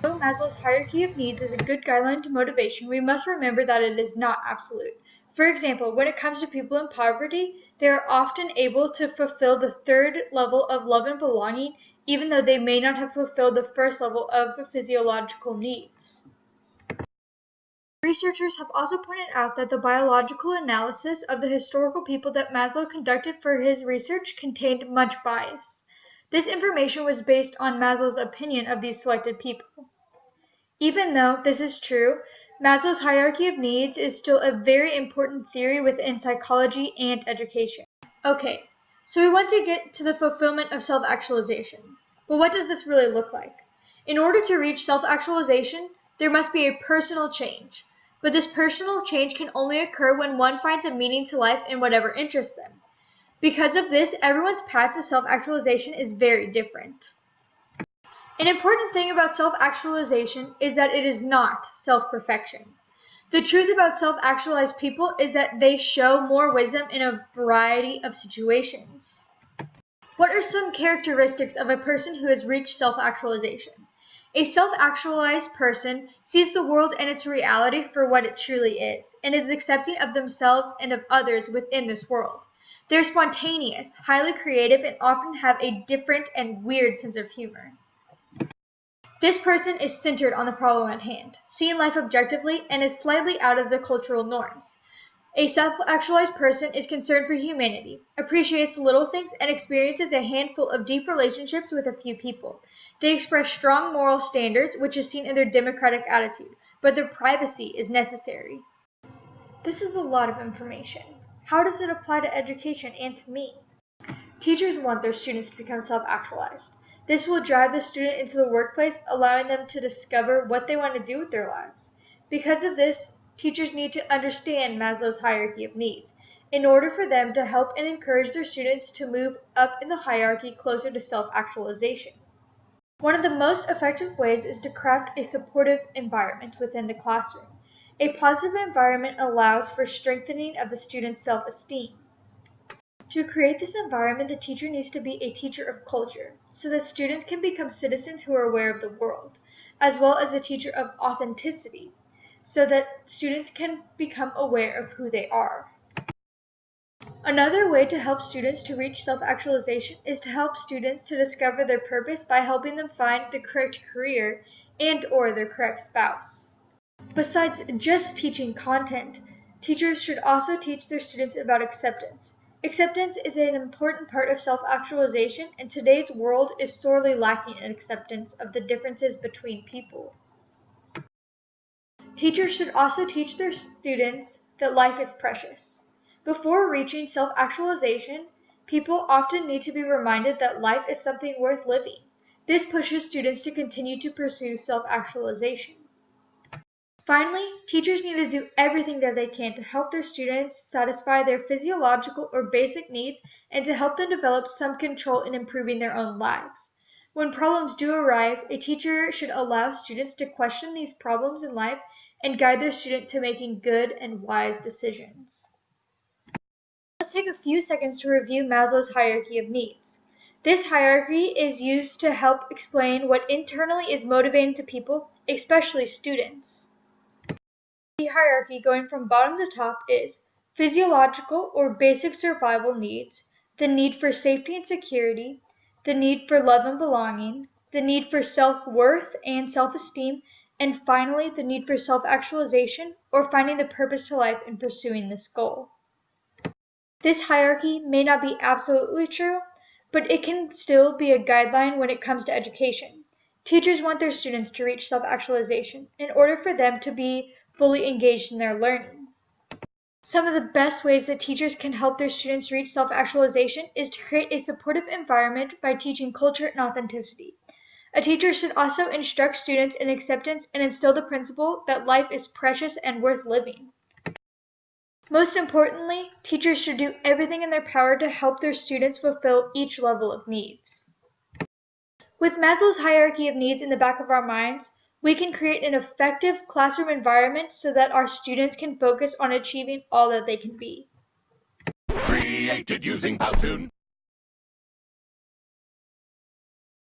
Though Maslow's hierarchy of needs is a good guideline to motivation, we must remember that it is not absolute. For example, when it comes to people in poverty, they are often able to fulfill the third level of love and belonging, even though they may not have fulfilled the first level of physiological needs. Researchers have also pointed out that the biological analysis of the historical people that Maslow conducted for his research contained much bias. This information was based on Maslow's opinion of these selected people. Even though this is true, Maslow's hierarchy of needs is still a very important theory within psychology and education. Okay, so we want to get to the fulfillment of self-actualization. But what does this really look like? In order to reach self-actualization, there must be a personal change. But this personal change can only occur when one finds a meaning to life in whatever interests them. Because of this, everyone's path to self-actualization is very different. An important thing about self-actualization is that it is not self-perfection. The truth about self-actualized people is that they show more wisdom in a variety of situations. What are some characteristics of a person who has reached self-actualization? A self-actualized person sees the world and its reality for what it truly is, and is accepting of themselves and of others within this world. They're spontaneous, highly creative, and often have a different and weird sense of humor. This person is centered on the problem at hand, seeing life objectively, and is slightly out of the cultural norms. A self-actualized person is concerned for humanity, appreciates little things, and experiences a handful of deep relationships with a few people. They express strong moral standards, which is seen in their democratic attitude, but their privacy is necessary. This is a lot of information. How does it apply to education and to me? Teachers want their students to become self-actualized. This will drive the student into the workplace, allowing them to discover what they want to do with their lives. Because of this, teachers need to understand Maslow's hierarchy of needs in order for them to help and encourage their students to move up in the hierarchy closer to self-actualization. One of the most effective ways is to craft a supportive environment within the classroom. A positive environment allows for strengthening of the student's self-esteem. To create this environment, the teacher needs to be a teacher of culture, so that students can become citizens who are aware of the world, as well as a teacher of authenticity, so that students can become aware of who they are. Another way to help students to reach self-actualization is to help students to discover their purpose by helping them find the correct career and/or their correct spouse. Besides just teaching content, teachers should also teach their students about acceptance. Acceptance is an important part of self-actualization, and today's world is sorely lacking in acceptance of the differences between people. Teachers should also teach their students that life is precious. Before reaching self-actualization, people often need to be reminded that life is something worth living. This pushes students to continue to pursue self-actualization. Finally, teachers need to do everything that they can to help their students satisfy their physiological or basic needs and to help them develop some control in improving their own lives. When problems do arise, a teacher should allow students to question these problems in life and guide their student to making good and wise decisions. Let's take a few seconds to review Maslow's hierarchy of needs. This hierarchy is used to help explain what internally is motivating to people, especially students. The hierarchy going from bottom to top is physiological or basic survival needs, the need for safety and security, the need for love and belonging, the need for self-worth and self-esteem, and finally the need for self-actualization or finding the purpose to life in pursuing this goal. This hierarchy may not be absolutely true, but it can still be a guideline when it comes to education. Teachers want their students to reach self-actualization in order for them to be fully engaged in their learning. Some of the best ways that teachers can help their students reach self-actualization is to create a supportive environment by teaching culture and authenticity. A teacher should also instruct students in acceptance and instill the principle that life is precious and worth living. Most importantly, teachers should do everything in their power to help their students fulfill each level of needs. With Maslow's hierarchy of needs in the back of our minds, we can create an effective classroom environment so that our students can focus on achieving all that they can be. Created using Powtoon.